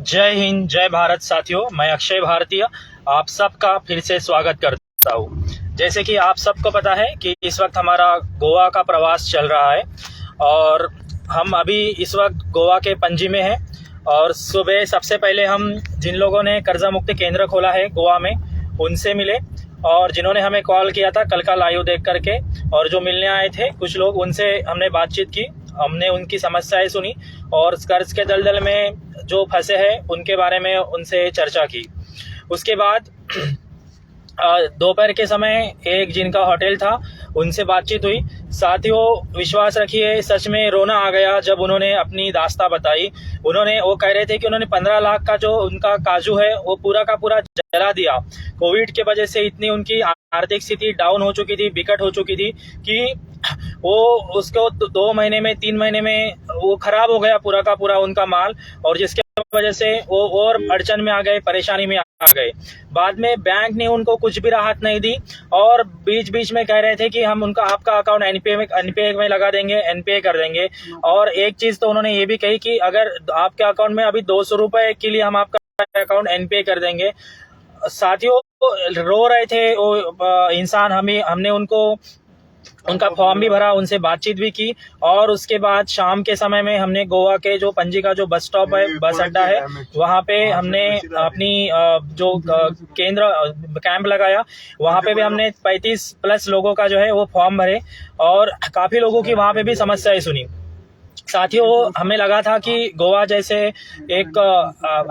जय हिंद, जय भारत साथियों। मैं अक्षय भारतीय आप सबका फिर से स्वागत करता हूँ। जैसे कि आप सबको पता है कि इस वक्त हमारा गोवा का प्रवास चल रहा है और हम अभी इस वक्त गोवा के पणजी में हैं। और सुबह सबसे पहले हम जिन लोगों ने कर्जा मुक्ति केंद्र खोला है गोवा में उनसे मिले, और जिन्होंने हमें कॉल किया था कल का लाइव देख करके, और जो मिलने आए थे कुछ लोग, उनसे हमने बातचीत की, हमने उनकी समस्याएं सुनी और कर्ज के दलदल में जो फंसे हैं उनके बारे में उनसे चर्चा की। उसके बाद दोपहर के समय एक जिनका होटल था उनसे बातचीत हुई। साथियों, विश्वास रखिए, सच में रोना आ गया जब उन्होंने अपनी दास्तां बताई। वो कह रहे थे कि उन्होंने 15 लाख का जो उनका काजू है वो पूरा का पूरा जला दिया। कोविड के वजह से इतनी उनकी आर्थिक स्थिति डाउन हो चुकी थी, बिकट हो चुकी थी कि वो उसको 2 महीने में 3 महीने में वो खराब हो गया पूरा का पूरा उनका माल, और जिसके वजह से वो और अड़चन में आ गए, परेशानी में आ गए। बाद में बैंक ने उनको कुछ भी राहत नहीं दी और बीच बीच में कह रहे थे कि हम उनका आपका अकाउंट एनपीए में लगा देंगे, एनपीए कर देंगे। और एक चीज तो उन्होंने ये भी कही कि अगर आपके अकाउंट में अभी 200 रुपए के लिए हम आपका अकाउंट एनपीए कर देंगे। साथियों, रो रहे थे वो इंसान। हमने उनका फॉर्म भी भरा, उनसे बातचीत भी की, और उसके बाद शाम के समय में हमने गोवा के जो पणजी का जो बस स्टॉप है, बस अड्डा है, वहाँ पे हमने अपनी जो केंद्र कैंप लगाया। वहाँ पे भी हमने 35 प्लस लोगों का जो है वो फॉर्म भरे और काफी लोगों की वहाँ पे भी समस्याएं सुनी। साथियों, हमें लगा था कि गोवा जैसे एक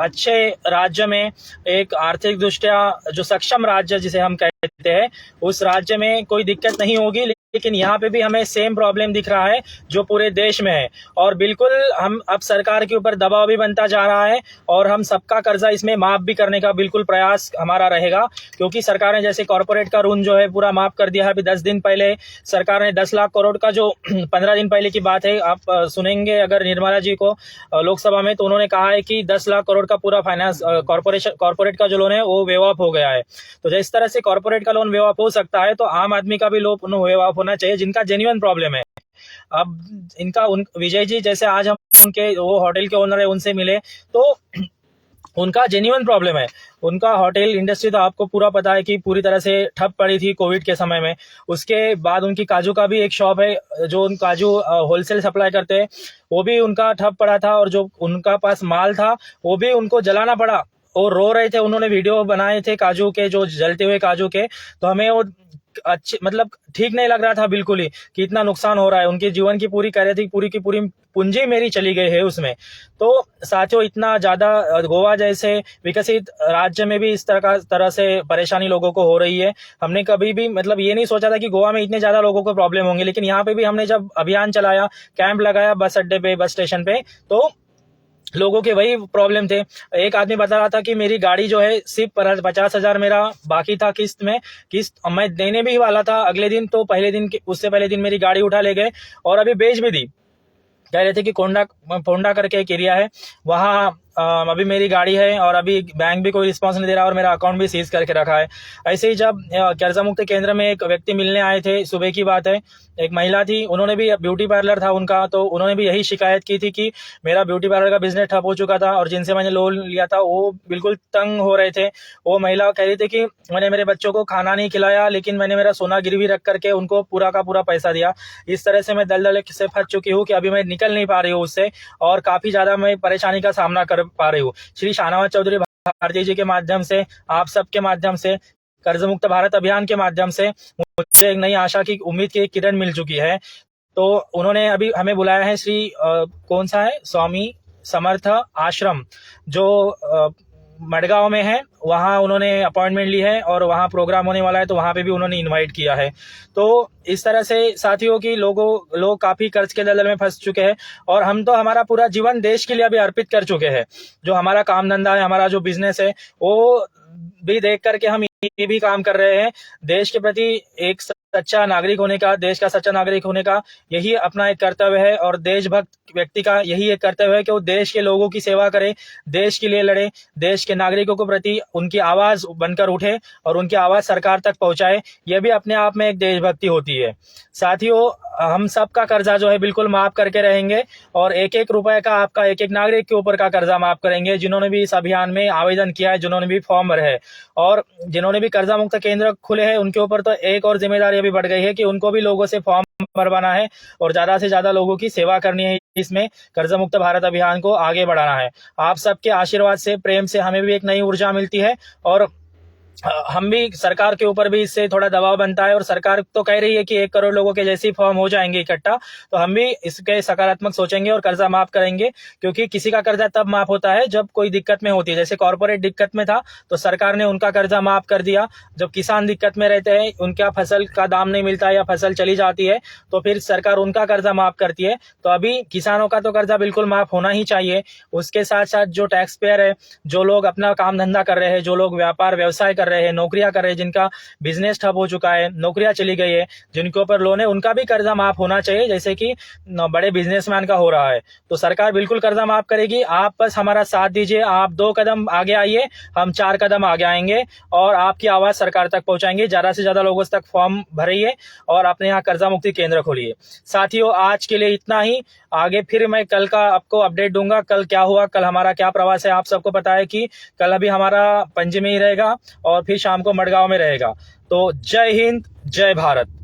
अच्छे राज्य में, एक आर्थिक दृष्टया जो सक्षम राज्य जिसे हम कहते हैं, उस राज्य में कोई दिक्कत नहीं होगी, लेकिन यहाँ पे भी हमें सेम प्रॉब्लम दिख रहा है जो पूरे देश में है। और बिल्कुल हम अब सरकार के ऊपर दबाव भी बनता जा रहा है और हम सबका कर्जा इसमें माफ भी करने का बिल्कुल प्रयास हमारा रहेगा, क्योंकि सरकार ने जैसे कॉर्पोरेट का ऋण जो है पूरा माफ कर दिया है। अभी 10 दिन पहले सरकार ने 10 लाख करोड़ का, जो 15 दिन पहले की बात है, आप सुनेंगे अगर निर्मला जी को लोकसभा में, तो उन्होंने कहा है कि 10 लाख करोड़ का पूरा फाइनेंस कॉर्पोरेट का जो लोन है वो वेव ऑफ हो गया है। तो जिस तरह से कॉर्पोरेट का लोन वेव ऑफ हो सकता है, तो आम आदमी का भी लोन वेव ऑफ होना चाहिए जिनका जेन्युइन प्रॉब्लम है। अब विजय जी जैसे आज हम उनके वो होटल के ओनर है उनसे मिले, तो उनका जेन्युइन प्रॉब्लम है। उनका होटल इंडस्ट्री तो आपको पूरा पता है कि पूरी तरह से ठप पड़ी थी कोविड के समय में। उसके बाद उनकी काजू का भी एक शॉप है जो उन काजू होलसेल सप्लाई करते हैं, वो भी उनका ठप पड़ा था, और जो उनका पास माल था वो भी उनको जलाना पड़ा और रो रहे थे। उन्होंने वीडियो बनाए थे काजू के, जो जलते हुए काजू के, तो हमें वो अच्छे मतलब ठीक नहीं लग रहा था बिल्कुल ही कि इतना नुकसान हो रहा है। उनके जीवन की पूरी कह रहे थे, पूरी की पूरी पूंजी मेरी चली गई है उसमें। तो साथियों, इतना ज्यादा गोवा जैसे विकसित राज्य में भी इस तरह से परेशानी लोगों को हो रही है। हमने कभी भी मतलब ये नहीं सोचा था कि गोवा में इतने ज्यादा लोगों को प्रॉब्लम होंगे, लेकिन यहाँ पे भी हमने जब अभियान चलाया, कैंप लगाया बस अड्डे पे, बस स्टेशन पे, तो लोगों के वही प्रॉब्लम थे। एक आदमी बता रहा था कि मेरी गाड़ी जो है सिर्फ 50,000 मेरा बाकी था किस्त मैं देने भी वाला था अगले दिन, तो उससे पहले दिन मेरी गाड़ी उठा ले गए और अभी बेच भी दी। कह रहे थे कि फोंडा करके एक एरिया है, वहाँ अभी मेरी गाड़ी है और अभी बैंक भी कोई रिस्पॉन्स नहीं दे रहा और मेरा अकाउंट भी सीज करके रखा है। ऐसे ही जब कर्जा मुक्ति केंद्र में एक व्यक्ति मिलने आए थे, सुबह की बात है, एक महिला थी, उन्होंने भी ब्यूटी पार्लर था उनका, तो उन्होंने भी यही शिकायत की थी कि मेरा ब्यूटी पार्लर का बिजनेस ठप हो चुका था और जिनसे मैंने लोन लिया था वो बिल्कुल तंग हो रहे थे। वो महिला कह रही थी कि मैंने मेरे बच्चों को खाना नहीं खिलाया, लेकिन मैंने मेरा सोना गिरवी रख करके उनको पूरा का पूरा पैसा दिया। इस तरह से मैं दलदल से फंस चुकी हूँ कि अभी मैं निकल नहीं पा रही हूँ उससे, और काफी ज्यादा मैं परेशानी का सामना कर पा रही हूँ। श्री शाहनवाज चौधरी भारती जी के माध्यम से, आप सबके माध्यम से, कर्ज मुक्त भारत अभियान के माध्यम से मुझे एक नई आशा की, उम्मीद की एक किरण मिल चुकी है। तो उन्होंने अभी हमें बुलाया है श्री कौन सा है, स्वामी समर्थ आश्रम, जो मडगांव में है, वहाँ उन्होंने अपॉइंटमेंट ली है और वहाँ प्रोग्राम होने वाला है, तो वहाँ पे भी उन्होंने इनवाइट किया है। तो इस तरह से साथियों की लोग काफी कर्ज के दलदल में फंस चुके हैं, और हम तो हमारा पूरा जीवन देश के लिए अभी अर्पित कर चुके हैं। जो हमारा काम धंधा है, हमारा जो बिजनेस है, वो भी देख करके हम ये भी काम कर रहे हैं देश के प्रति। एक सच्चा नागरिक होने का, देश का सच्चा नागरिक होने का यही अपना एक कर्तव्य है। और देशभक्त व्यक्ति का यही एक कर्तव्य है कि वो देश के लोगों की सेवा करे, देश के लिए लड़े, देश के नागरिकों के प्रति उनकी आवाज बनकर उठे और उनकी आवाज सरकार तक पहुंचाए। यह भी अपने आप में एक देशभक्ति होती है। साथियों, हम सबका कर्जा जो है बिल्कुल माफ करके रहेंगे और एक एक रुपए का आपका एक एक नागरिक के ऊपर का कर्जा माफ करेंगे, जिन्होंने भी इस अभियान में आवेदन किया है, जिन्होंने भी फॉर्म भरे है और जिन्होंने भी कर्जा मुक्त केंद्र खुले हैं, उनके ऊपर तो एक और जिम्मेदारी अभी बढ़ गई है कि उनको भी लोगों से फॉर्म भरवाना है और ज्यादा से ज्यादा लोगों की सेवा करनी है। इसमें कर्जा मुक्त भारत अभियान को आगे बढ़ाना है। आप सबके आशीर्वाद से, प्रेम से हमें भी एक नई ऊर्जा मिलती है और हम भी, सरकार के ऊपर भी इससे थोड़ा दबाव बनता है और सरकार तो कह रही है कि 1 करोड़ लोगों के जैसे फॉर्म हो जाएंगे इकट्ठा, तो हम भी इसके सकारात्मक सोचेंगे और कर्जा माफ करेंगे। क्योंकि किसी का कर्जा तब माफ होता है जब कोई दिक्कत में होती है। जैसे कॉर्पोरेट दिक्कत में था तो सरकार ने उनका कर्जा माफ कर दिया। जब किसान दिक्कत में रहते हैं, उनका फसल का दाम नहीं मिलता या फसल चली जाती है, तो फिर सरकार उनका कर्जा माफ करती है। तो अभी किसानों का तो कर्जा बिल्कुल माफ होना ही चाहिए। उसके साथ साथ जो टैक्स पेयर है, जो लोग अपना काम धंधा कर रहे हैं, जो लोग व्यापार व्यवसाय कर रहे हैं, नौकरियां कर रहे हैं, जिनका बिजनेस ठप हो चुका है, नौकरियां चली गई है, जिनके ऊपर लोन है, उनका भी कर्जा माफ होना चाहिए, जैसे कि बड़े बिजनेसमैन का हो रहा है। तो सरकार बिल्कुल कर्जा माफ करेगी। आप बस हमारा साथ दीजिए। आप 2 कदम आगे आइए, हम 4 कदम आगे आएंगे और आपकी आवाज सरकार तक पहुंचाएंगे। ज्यादा से ज्यादा लोगों तक फॉर्म भरिए और अपने यहाँ कर्जा मुक्ति केंद्र खोलिए। साथियों, आज के लिए इतना ही। आगे फिर मैं कल का आपको अपडेट दूंगा, कल क्या हुआ, कल हमारा क्या प्रवास है। आप सबको पता है कि कल अभी हमारा पणजी में ही रहेगा और फिर शाम को मडगांव में रहेगा। तो जय हिंद, जय भारत।